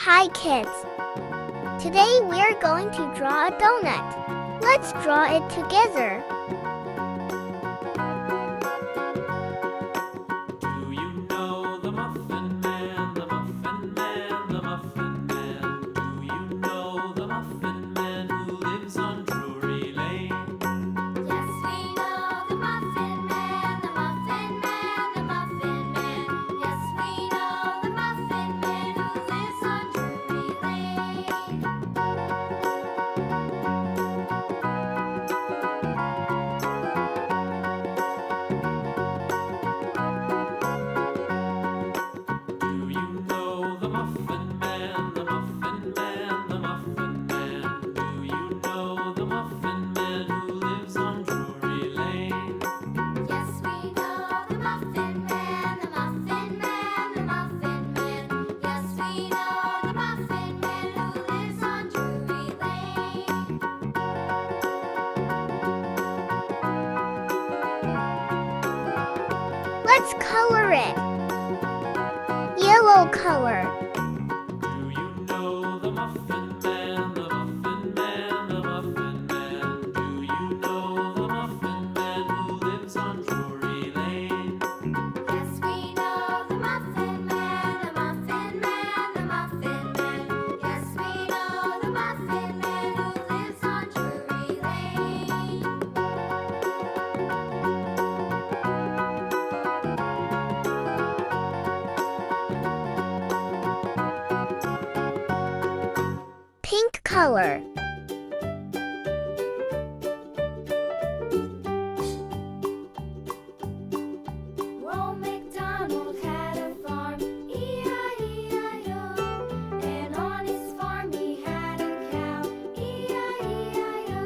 Hi kids! Today we're going to draw a donut. Let's draw it together. Do you know the Muffin Man, the Muffin Man, the Muffin Man? Do you know the Muffin Man who lives on Drury Lane? Yes, we know the Muffin Man, the Muffin Man, the Muffin Man. Yes, we know the Muffin Man who lives on Drury Lane. Do you know the Muffin Man, the Muffin Man, the Muffin Man? Do you know the Muffin Man who lives on Drury Lane? Yes, we know the Muffin Man, the Muffin Man, the Muffin Man. Yes, we know the Muffin Man who lives on Drury Lane. Let's color it. Yellow color. Do you know the Muffin Man, the Muffin Man, the Muffin Man? Do you know the Muffin Man who lives on Drury Lane? Yes, we know the Muffin Man, the Muffin Man, the Muffin Man. Yes, we know the Muffin Man who lives on Drury Lane. Pink color. Old MacDonald had a farm, E-I-E-I-O. And on his farm he had a cow, E-I-E-I-O.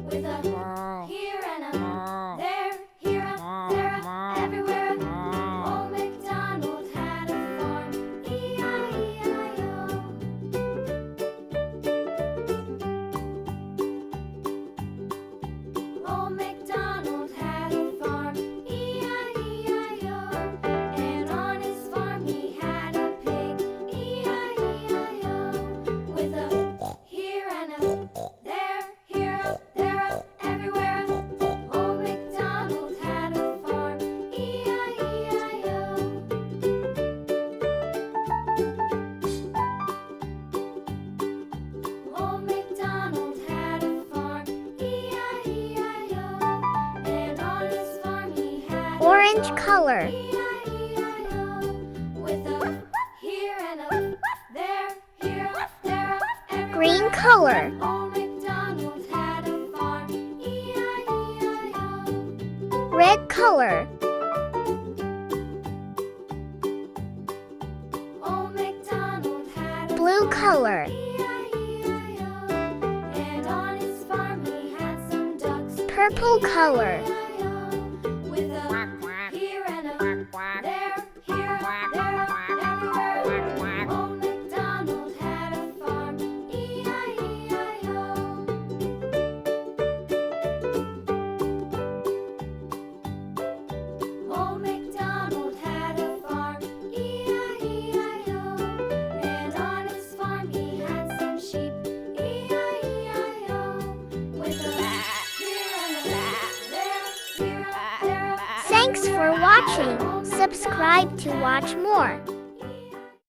With a here and a there, here a, there a, everywhere. Old MacDonald had a farm, E-I-E-I-O. Old MacDonald had a farm, E-I-E-I-O. And on his farm he had a pig, E-I-E-I-O. With a here and a there, here a, there a, everywhere. Old MacDonald had a farm, E-I-E-I-O. Old MacDonald had a farm, E-I-E-I-O. And on his farm he had a Orange dog, color. E-I-E-I-O. With a here and a there, here a, there a, everywhere. Green color. Old MacDonald had a farm, E-I-E-I-O. Red color. Old MacDonald had a Blue farm, color. E-I-E-I-O. And on his farm he had some ducks, Purple color. E-I-E-I-O. With a here and a there, here a, there a, everywhere. Old MacDonald had a farm, E-I-E-I-O. Old MacDonald had a farm, E-I-E-I-O. And on his farm he had some sheep, E-I-E-I-O. With a here and a there, here a, there a, Thanks for watching. Subscribe to watch more.